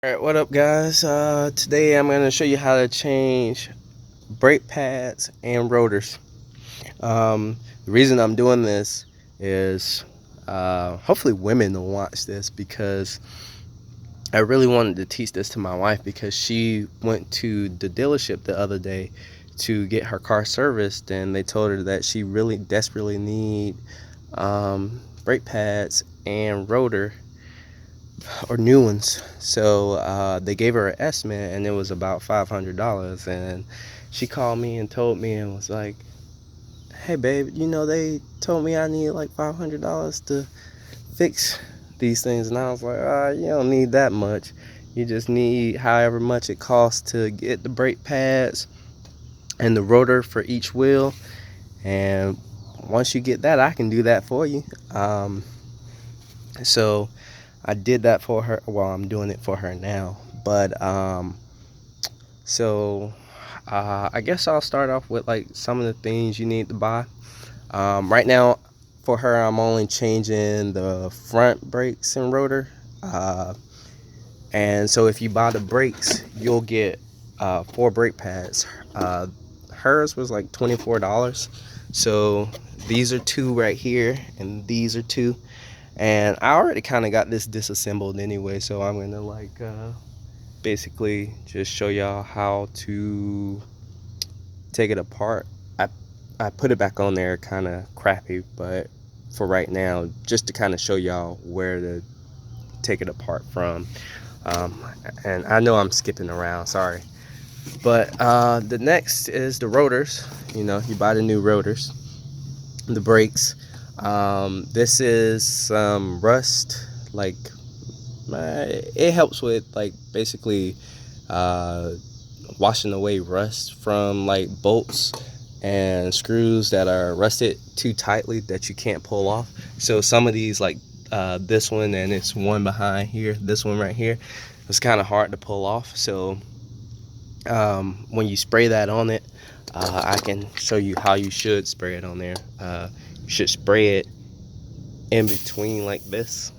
Alright, what up guys? Today I'm going to show you how to change brake pads and rotors. The reason I'm doing this is hopefully women will watch this, because I really wanted to teach this to my wife, because she went to the dealership the other day to get her car serviced, and they told her that she really desperately need brake pads and rotor, or new ones. So they gave her an estimate, and it was about $500. And she called me and told me and was like, "Hey babe, they told me I need like $500 to fix these things." And I was like, "You don't need that much. You just need however much it costs to get the brake pads and the rotor for each wheel. And once you get that, I can do that for you." So I did that for her. Well, I'm doing it for her now. But so I guess I'll start off with like some of the things you need to buy. Right now, for her, I'm only changing the front brakes and rotor. And so if you buy the brakes, you'll get 4 brake pads. Hers was like $24. So these are 2 right here, and these are 2. And I already kind of got this disassembled anyway, so I'm gonna basically just show y'all how to take it apart. I put it back on there kind of crappy, but for right now, just to kind of show y'all where to take it apart from. And I know I'm skipping around, sorry. But the next is the rotors. You buy the new rotors. The brakes. This is some rust, like it helps with like basically washing away rust from like bolts and screws that are rusted too tightly that you can't pull off. So some of these, like this one, and it's one behind here, this one right here, it's kind of hard to pull off. So when you spray that on it, I can show you how you should spray it on there. You should spray it in between like this,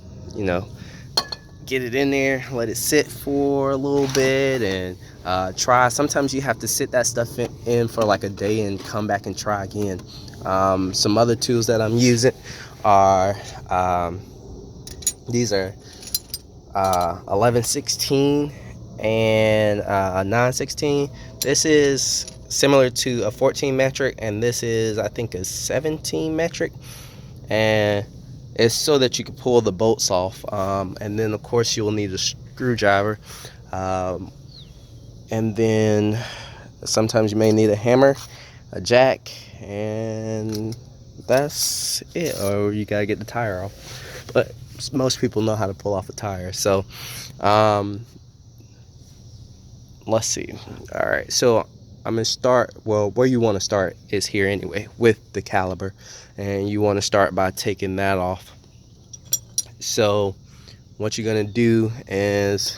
get it in there, let it sit for a little bit, and try. Sometimes you have to sit that stuff in for like a day and come back and try again. Some other tools that I'm using are these are 1116 and 916. This is similar to a 14 metric, and this is, I think, a 17 metric. And it's so that you can pull the bolts off. And then of course you'll need a screwdriver, and then sometimes you may need a hammer, a jack, and that's it. Or you gotta get the tire off, but most people know how to pull off a tire. So let's see. All right, so I'm gonna start, well, where you want to start is here anyway, with the caliper. And you want to start by taking that off. So what you're gonna do is,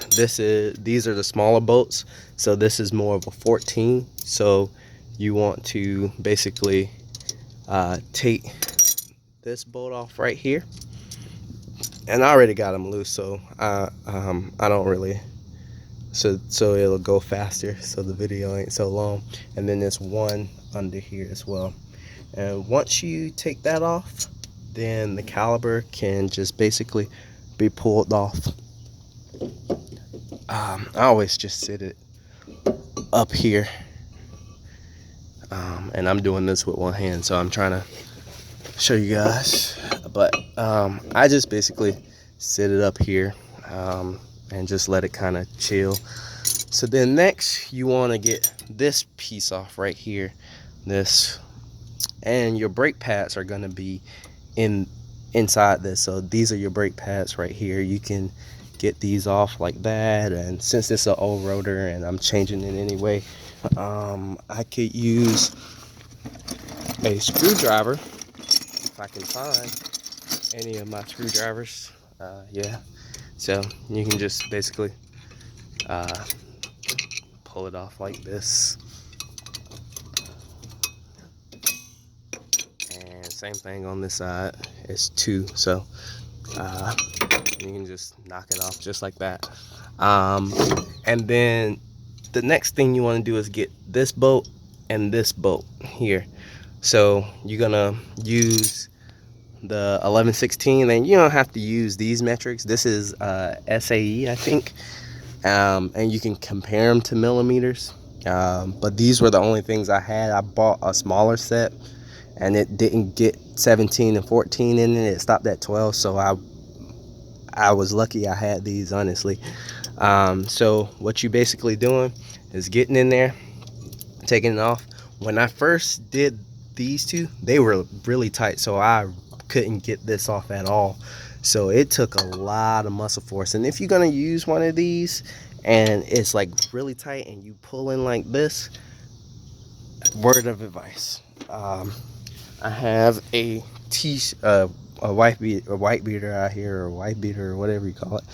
these are the smaller bolts, so this is more of a 14. So you want to basically take this bolt off right here, and I already got them loose, so I don't really, so it'll go faster, so the video ain't so long. And then there's one under here as well. And once you take that off, then the caliper can just basically be pulled off. I always just sit it up here, and I'm doing this with one hand, so I'm trying to show you guys. But I just basically sit it up here, and just let it kind of chill. So then next you want to get this piece off right here, this, and your brake pads are going to be inside this. So these are your brake pads right here. You can get these off like that, and since it's an old rotor and I'm changing it anyway, I could use a screwdriver if I can find any of my screwdrivers. Yeah, so you can just basically pull it off like this, and same thing on this side. It's 2, so You can just knock it off just like that. And then the next thing you want to do is get this bolt and this bolt here. So you're gonna use the 1116, and you don't have to use these metrics. This is SAE, I think, and you can compare them to millimeters. But these were the only things I had. I bought a smaller set, and it didn't get 17 and 14 in it. It stopped at 12, so I was lucky I had these, honestly. So what you basically doing is getting in there, taking it off. When I first did these two, they were really tight, so I couldn't get this off at all. So it took a lot of muscle force. And if you're gonna use one of these and it's like really tight and you pull in like this, word of advice, I have a white beater out here, or white beater, or whatever you call it.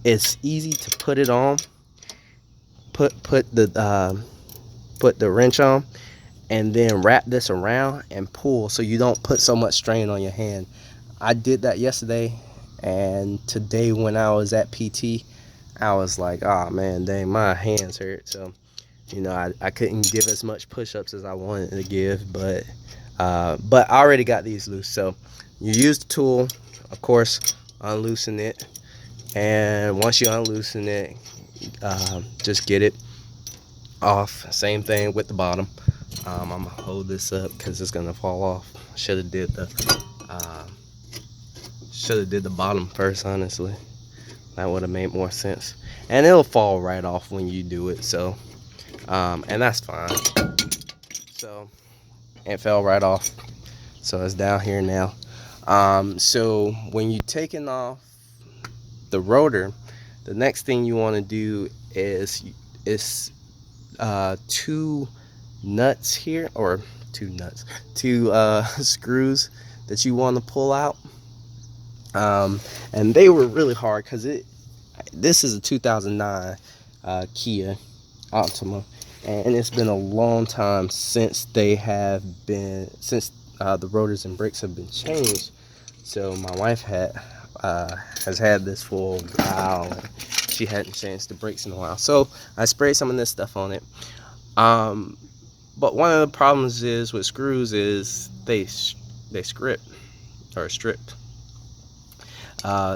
It's easy to put it on, put the wrench on, and then wrap this around and pull, so you don't put so much strain on your hand. I did that yesterday, and today when I was at PT, I was like, oh man, dang, my hands hurt. So you know, I couldn't give as much push-ups as I wanted to give, but I already got these loose. So you use the tool, of course, unloosen it, and once you unloosen it, just get it off. Same thing with the bottom. I'm gonna hold this up because it's gonna fall off. Should have did the bottom first, honestly. That would have made more sense. And it'll fall right off when you do it, so and that's fine. So it fell right off, so it's down here now. So when you're taking off the rotor, the next thing you want to do is two nuts here, or two screws that you want to pull out. And they were really hard because this is a 2009 Kia Optima, and it's been a long time since the rotors and brakes have been changed. So my wife has had this for a while, and she hadn't changed the brakes in a while. So I sprayed some of this stuff on it. But one of the problems is with screws is they stripped.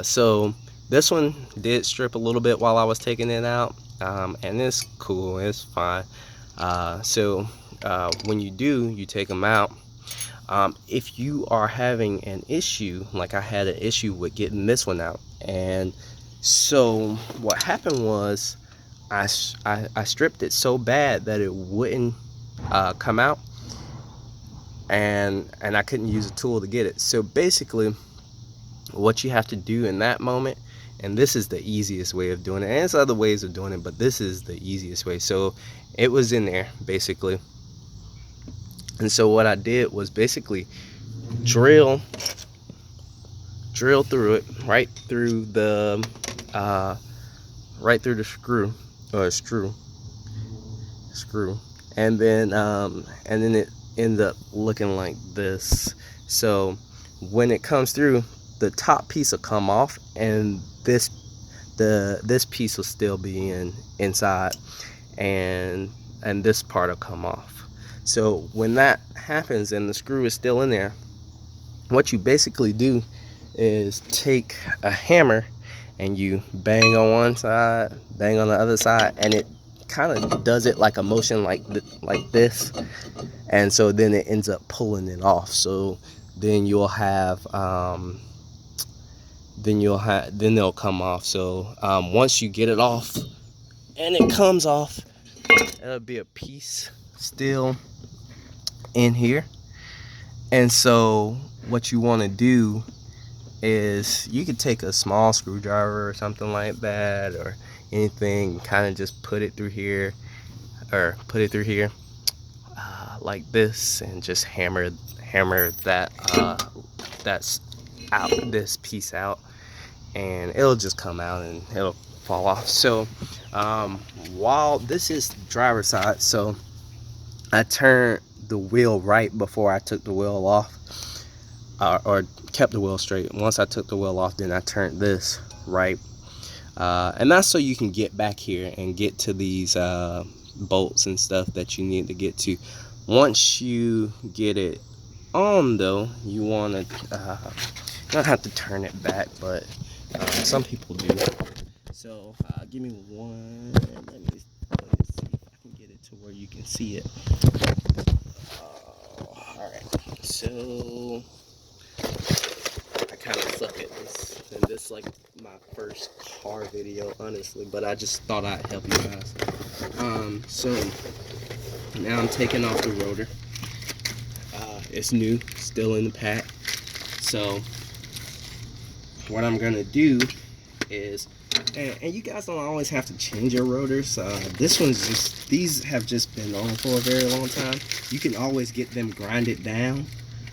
So this one did strip a little bit while I was taking it out, and it's cool, it's fine. So when you take them out, if you are having an issue, like I had an issue with getting this one out, and so what happened was I stripped it so bad that it wouldn't come out, and I couldn't use a tool to get it. So basically what you have to do in that moment, and this is the easiest way of doing it, and there's other ways of doing it, but this is the easiest way. So it was in there basically, and so what I did was basically drill through it, right through the screw, and then it ends up looking like this. So when it comes through, the top piece will come off, and this piece will still be inside, and this part will come off. So when that happens and the screw is still in there, what you basically do is take a hammer and you bang on one side, bang on the other side, and it kind of does it like a motion like this, and so then it ends up pulling it off. So then you'll have then they'll come off. So once you get it off and it comes off, it'll be a piece still in here. And so what you want to do is you could take a small screwdriver or something like that, or anything, kind of just put it through here, like this, and just hammer that's out, this piece out, and it'll just come out and it'll fall off. So while this is driver's side, so I turned the wheel right before I took the wheel off, or kept the wheel straight. Once I took the wheel off, then I turned this right, and that's so you can get back here and get to these bolts and stuff that you need to get to. Once you get it on though, you want to not have to turn it back, but some people do. So give me one. Let me see if I can get it to where you can see it. All right. So I kind of suck at this, and this is like my first car video, honestly. But I just thought I'd help you guys. So now I'm taking off the rotor. It's new, still in the pack. So what I'm gonna do is, and you guys don't always have to change your rotors. This one's just, these have just been on for a very long time. You can always get them grinded down,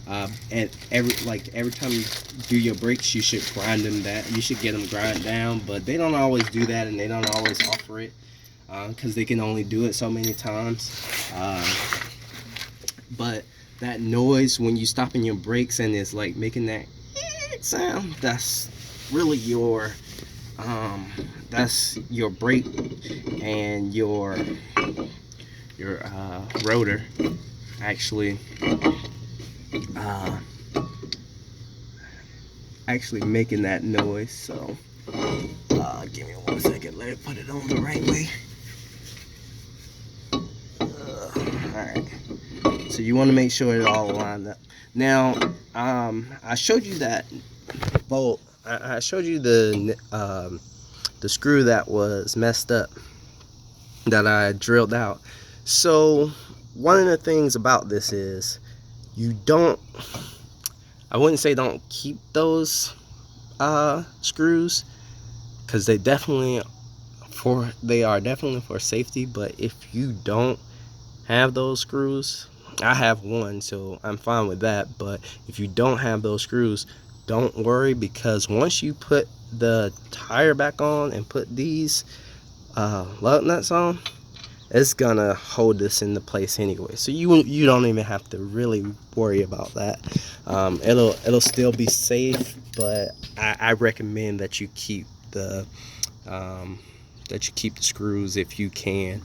and every time you do your brakes, you should grind them down. You should get them grind down, but they don't always do that, and they don't always offer it because they can only do it so many times. But that noise when you stopping your brakes and it's like making that sound, that's really your brake and your rotor actually making that noise. So give me 1 second, let it put it on the right way. Alright, so you want to make sure it all lined up. Now I showed you that bolt. I showed you the screw that was messed up that I drilled out. So one of the things about this is you don't, I wouldn't say don't keep those screws, because they are definitely for safety. But if you don't have those screws, I have one, so I'm fine with that. But if you don't have those screws, don't worry, because once you put the tire back on and put these lug nuts on, it's gonna hold this into place anyway. So you don't even have to really worry about that. It'll still be safe, but I recommend that you keep the screws if you can.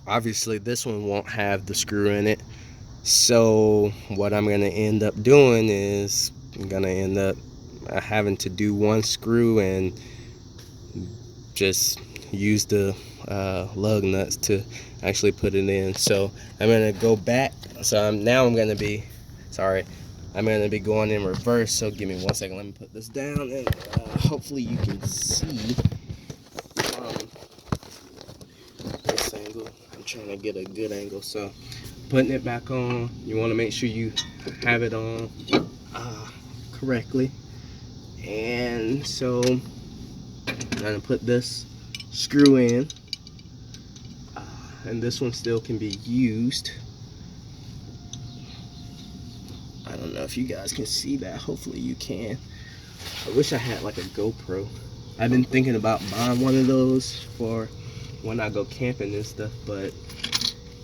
Obviously this one won't have the screw in it, so what I'm gonna end up doing is I'm gonna end up having to do one screw and just use the lug nuts to actually put it in. So I'm gonna go back. So I'm gonna be going in reverse. So give me 1 second, let me put this down, and hopefully you can see this angle. I'm trying to get a good angle. So putting it back on, you want to make sure you have it on correctly. And so I'm gonna put this screw in, and this one still can be used. I don't know if you guys can see that. Hopefully you can. I wish I had like a GoPro. I've been thinking about buying one of those for when I go camping and stuff,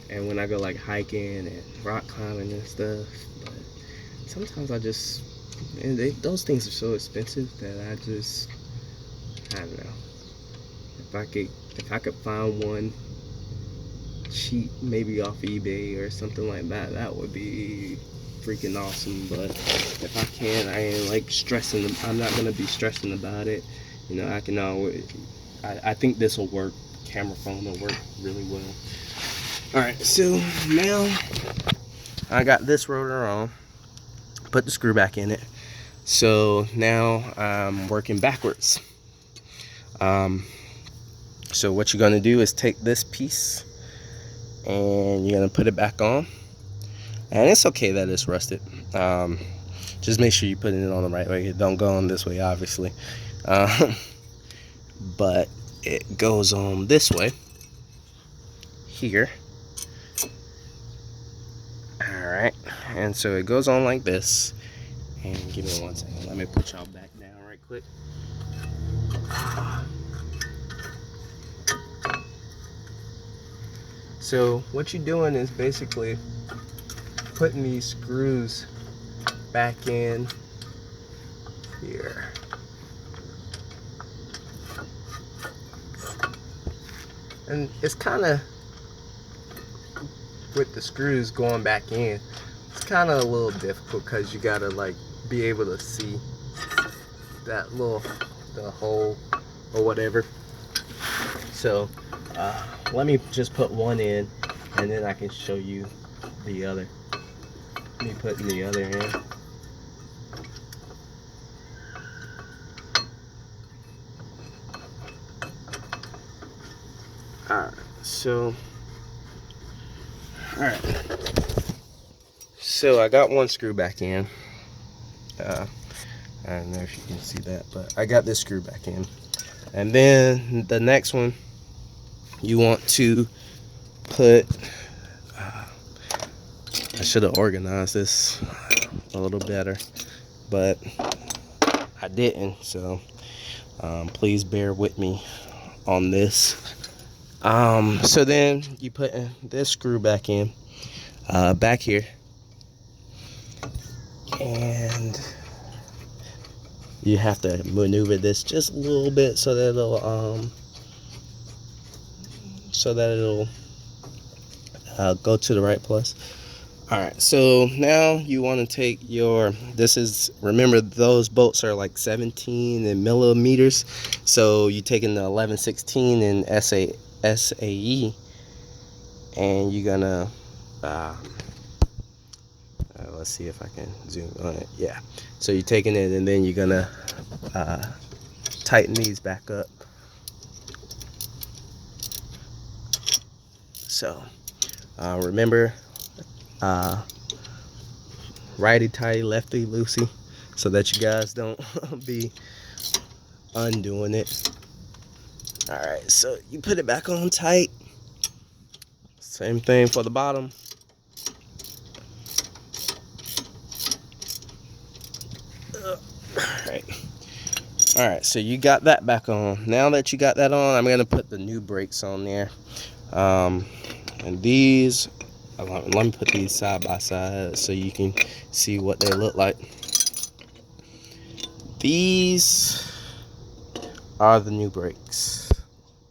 and when I go like hiking and rock climbing and stuff. But sometimes those things are so expensive that I don't know. If I could find one cheap, maybe off eBay or something like that, that would be freaking awesome. But if I can't, I ain't like stressing. I'm not gonna be stressing about it. You know, I can always. I think this will work. Camera phone will work really well. All right, so now I got this rotor on. Put the screw back in it. So now I'm working backwards. So what you're gonna do is take this piece and you're gonna put it back on. And it's okay that it's rusted. Just make sure you put it on the right way. It don't go on this way, obviously. But it goes on this way here. Alright, and so it goes on like this. And give me 1 second, let me put y'all back down right quick. So what you're doing is basically putting these screws back in here. And it's kind of, with the screws going back in, it's kind of a little difficult because you gotta like be able to see that the hole or whatever. So let me just put one in and then I can show you the other. Me putting the other in. Alright, so I got one screw back in. I don't know if you can see that, but I got this screw back in. And then the next one, you want to put, I should have organized this a little better, but I didn't, so please bear with me on this. So then you put this screw back in, back here, and you have to maneuver this just a little bit so that it'll go to the right place. Alright, so now you want to take your, remember those bolts are like 17 in millimeters, so you taking the 1116 in SAE, and you're gonna let's see if I can zoom on it. Yeah, so you're taking it and then you're gonna tighten these back up. So remember, righty tighty, lefty loosey, so that you guys don't be undoing it. Alright, so you put it back on tight. Same thing for the bottom. Alright, so you got that back on. Now that you got that on, I'm gonna put the new brakes on there. And these, let me put these side by side so you can see what they look like. These are the new brakes.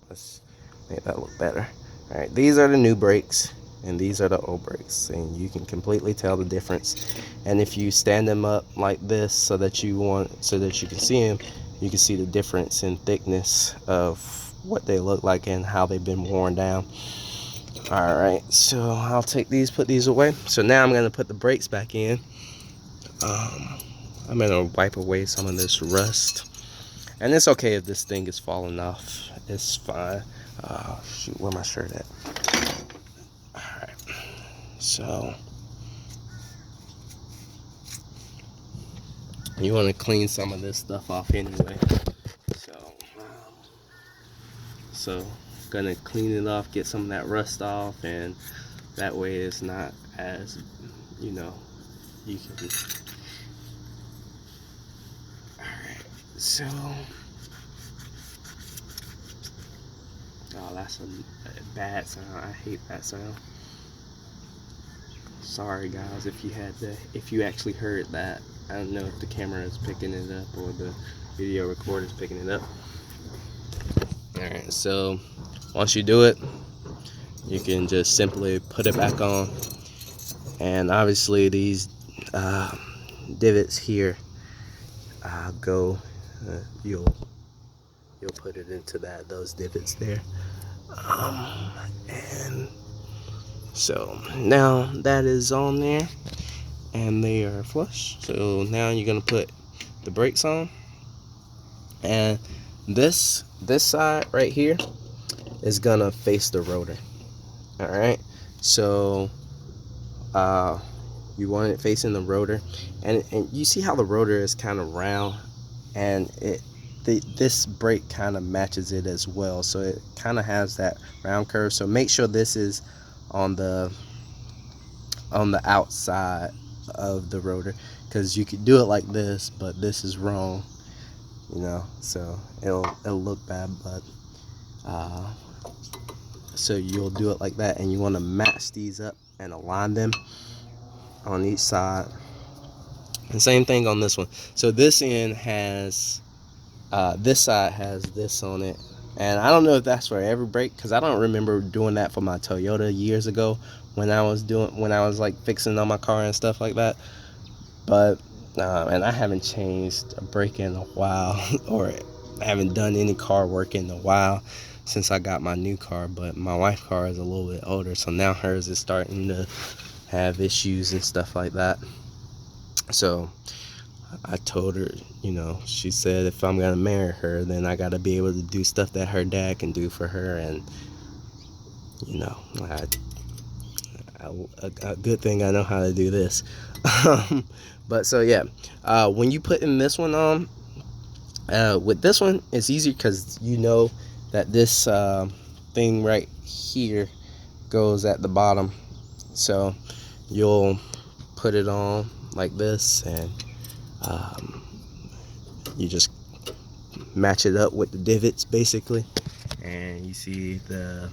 Let's make that look better. Alright, these are the new brakes and these are the old brakes, and you can completely tell the difference. And if you stand them up like this so that you can see them, you can see the difference in thickness of what they look like and how they've been worn down. Alright, so I'll take these, put these away. So now I'm going to put the brakes back in. I'm going to wipe away some of this rust. And it's okay if this thing is falling off. It's fine. Shoot, where my shirt at? Alright, so you want to clean some of this stuff off anyway. So gonna clean it off, get some of that rust off, and that way it's not as, you can. Alright, so oh, that's a bad sound. I hate that sound. Sorry guys if you actually heard that. I don't know if the camera is picking it up or the video recorder is picking it up. Alright, so once you do it, you can just simply put it back on. And obviously these divots here you'll put it into those divots there. And so now that is on there and they are flush. So now you're gonna put the brakes on, and this side right here is gonna face the rotor. All right, so you want it facing the rotor, and you see how the rotor is kind of round, and this brake kind of matches it as well, so it kind of has that round curve. So make sure this is on the outside of the rotor, because you could do it like this, but this is wrong, so it'll look bad. But so you'll do it like that, and you want to match these up and align them on each side. And same thing on this one. So this end has this side has this on it, and I don't know if that's for every brake, because I don't remember doing that for my Toyota years ago when I was like fixing on my car and stuff like that. But and I haven't changed a brake in a while or I haven't done any car work in a while since I got my new car. But my wife's car is a little bit older, so now hers is starting to have issues and stuff like that. So I told her, she said if I'm gonna marry her, then I gotta be able to do stuff that her dad can do for her. And a good thing I know how to do this. But so yeah, when you put in this one on, with this one it's easier because that this thing right here goes at the bottom. So you'll put it on like this, and you just match it up with the divots basically, and you see the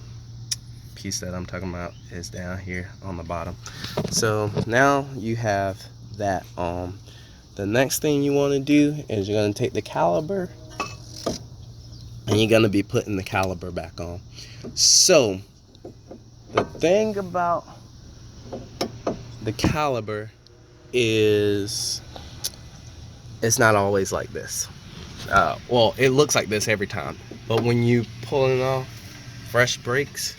piece that I'm talking about is down here on the bottom. So now you have that on. The next thing you want to do is you're going to take the caliper and you're going to be putting the caliper back on. So the thing about the caliper is it's not always like this. Well, it looks like this every time, but when you pulling off fresh brakes,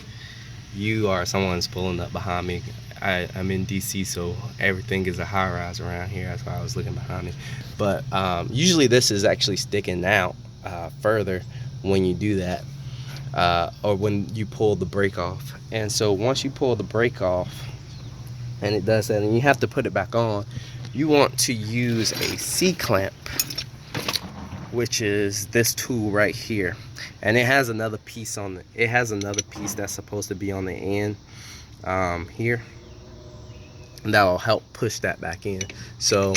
someone's pulling up behind me. I'm in DC, so everything is a high rise around here. That's why I was looking behind me. But usually this is actually sticking out further when you do that, or when you pull the brake off. And so once you pull the brake off and it does that, and you have to put it back on, you want to use a C-clamp, which is this tool right here. And it has another piece that's supposed to be on the end here, and that'll help push that back in. So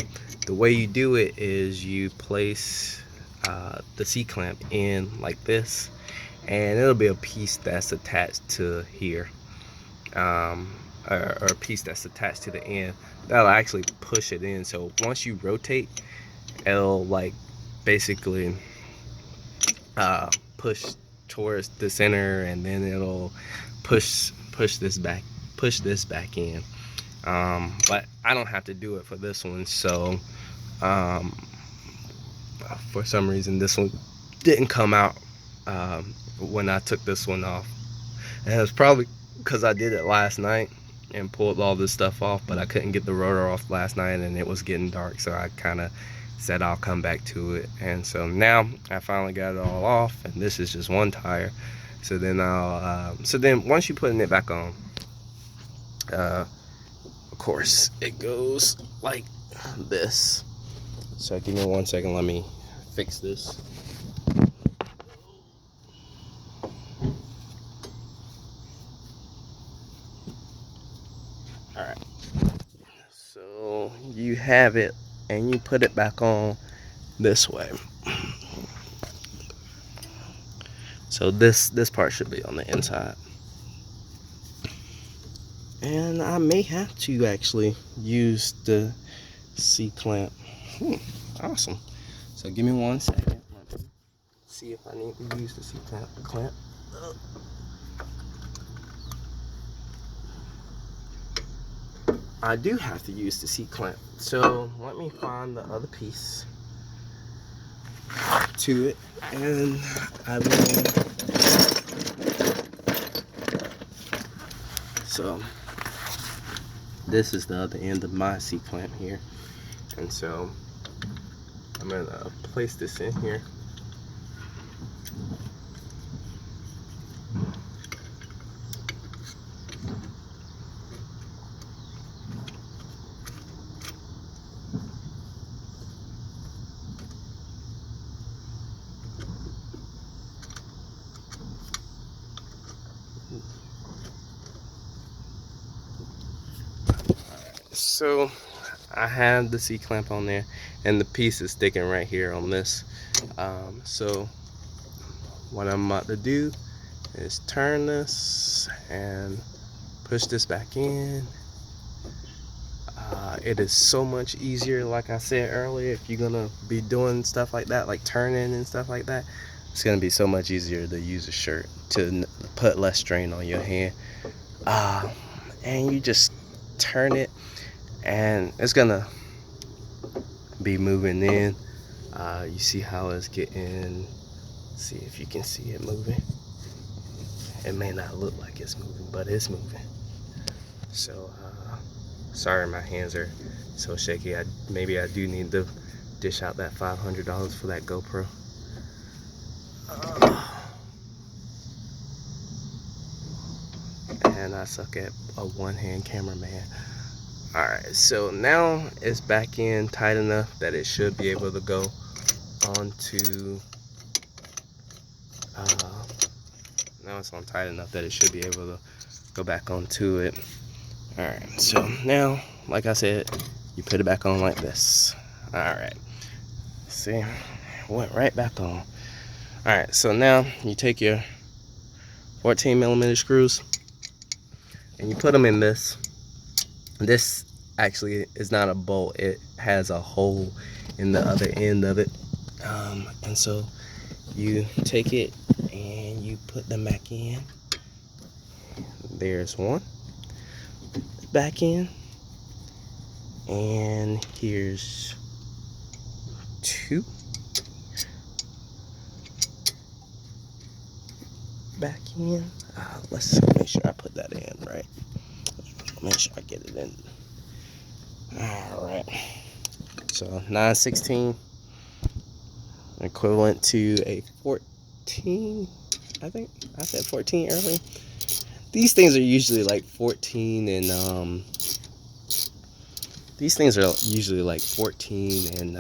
the way you do it is you place the C-clamp in like this, and it'll be a piece that's attached to here, or a piece that's attached to the end that'll actually push it in. So once you rotate, it'll like basically push towards the center, and then it'll push this back in. But I don't have to do it for this one. So for some reason this one didn't come out when I took this one off, and it's probably because I did it last night and pulled all this stuff off, but I couldn't get the rotor off last night and it was getting dark, so I kind of said I'll come back to it. And so now I finally got it all off, and this is just one tire. So then once you putting it back on, of course it goes like this. So give me 1 second, let me fix this. All right, so you have it, and you put it back on this way. So this part should be on the inside, and I may have to actually use the C-clamp. Awesome. So give me 1 second. Let me see if I need to use the C-clamp. I do have to use the C-clamp. So let me find the other piece to it, and I will. So this is the other end of my C-clamp here, and so I'm gonna place this in here. So I have the C-clamp on there, and the piece is sticking right here on this. So what I'm about to do is turn this and push this back in. It is so much easier, like I said earlier, if you're gonna be doing stuff like that, like turning and stuff like that. It's gonna be so much easier to use a shirt to put less strain on your hand. And you just turn it, and it's gonna be moving in. You see how it's getting. See if you can see it moving. It may not look like it's moving, but it's moving. So sorry, my hands are so shaky. Maybe I do need to dish out that $500 for that GoPro. And I suck at a one-hand cameraman. Alright, so now it's back in tight enough that it should be able to go onto now it's on tight enough that it should be able to go back onto it. Alright, so now, like I said, you put it back on like this. Alright, see, went right back on. Alright, so now you take your 14mm screws and you put them in this. This actually is not a bolt, it has a hole in the other end of it. And so you take it and you put them back in. There's one back in, and here's two back in. Let's make sure I put that in right. Make sure I get it in. All right, so 9/16 equivalent to a 14. I think I said 14 earlier. These things are usually like 14 and these things are usually like 14 and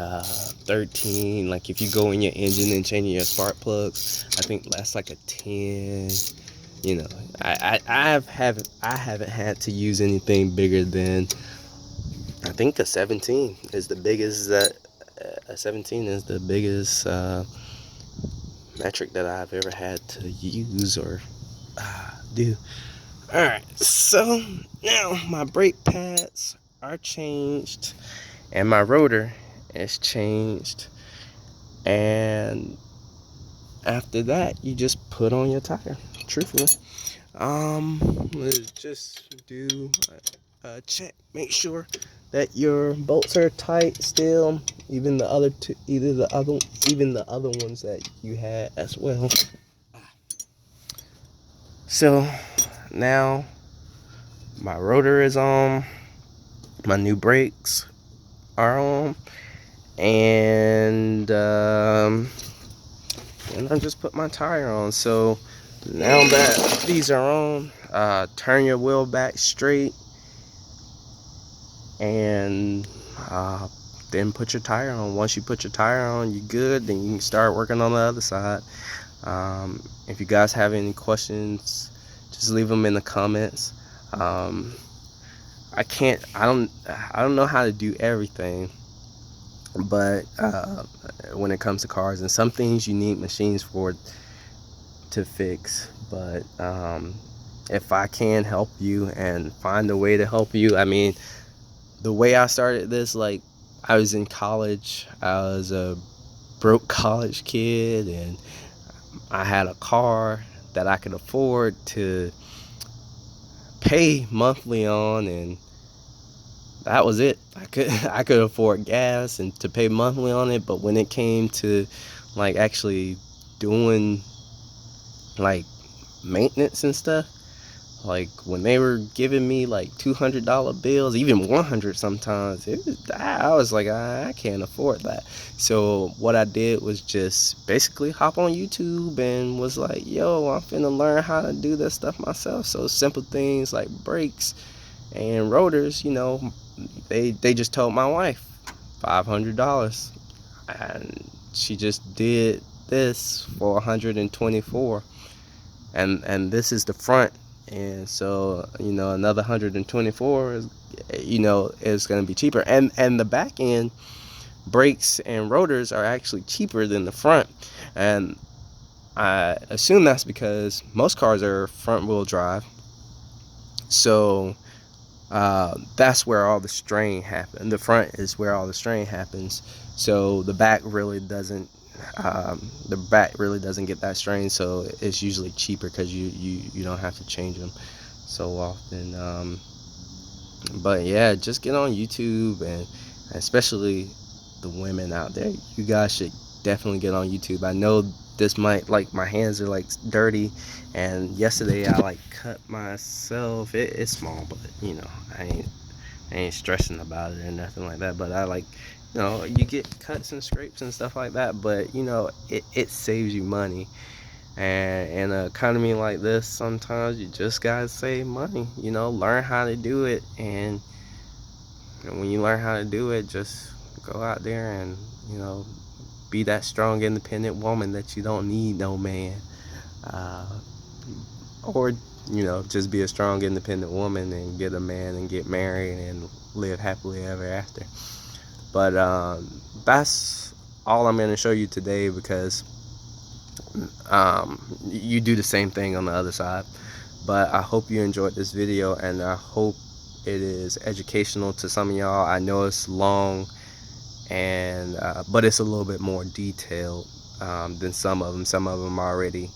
13. Like if you go in your engine and change your spark plugs, I think that's like a 10. You know, I haven't had to use anything bigger than, I think a 17 is the biggest that a 17 is the biggest metric that I've ever had to use or do. Alright, so now my brake pads are changed and my rotor is changed, and after that you just put on your tire. Truthfully, let's just do a check, make sure that your bolts are tight still, even the other two, even the other ones that you had as well. So now my rotor is on, my new brakes are on, and I just put my tire on. So now that these are on, turn your wheel back straight, and then put your tire on. Once you put your tire on, you're good. Then you can start working on the other side. If you guys have any questions, just leave them in the comments. I don't know how to do everything, but when it comes to cars, and some things you need machines for to fix, but if I can help you and find a way to help you, I mean, the way I started this, like, I was in college, I was a broke college kid, and I had a car that I could afford to pay monthly on, and that was it. I could afford gas and to pay monthly on it, but when it came to like actually doing like maintenance and stuff, like when they were giving me like $200 bills, even 100 sometimes, I was like, I can't afford that. So what I did was just basically hop on YouTube and was like, yo, I'm finna learn how to do this stuff myself. So simple things like brakes and rotors, you know, they just told my wife $500, and she just did this for 124, and this is the front, and so, you know, another 124 is, you know, is going to be cheaper, and the back end brakes and rotors are actually cheaper than the front, and I assume that's because most cars are front wheel drive. So that's where all the strain happens. The front is where all the strain happens. So the back really doesn't. The back really doesn't get that strain. So it's usually cheaper because you don't have to change them so often. But yeah, just get on YouTube, and especially the women out there. You guys should definitely get on YouTube. I know this might, like, my hands are like dirty, and yesterday I like cut myself. It's small, but you know, I ain't stressing about it or nothing like that. But I like, you know, you get cuts and scrapes and stuff like that, but you know, it saves you money. And in an economy like this, sometimes you just gotta save money. You know, learn how to do it, and when you learn how to do it, just go out there and, you know, be that strong, independent woman that you don't need no man. Uh, or, you know, just be a strong, independent woman and get a man and get married and live happily ever after. But that's all I'm going to show you today, because you do the same thing on the other side. But I hope you enjoyed this video, and I hope it is educational to some of y'all. I know it's long, and but it's a little bit more detailed than some of them. Some of them already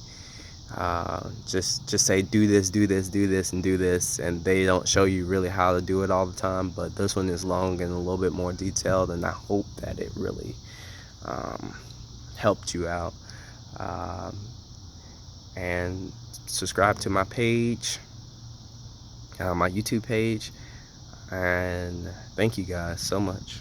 just say do this, do this, do this, and do this, and they don't show you really how to do it all the time. But this one is long and a little bit more detailed, and I hope that it really helped you out. Um, and subscribe to my page, my YouTube page, and thank you guys so much.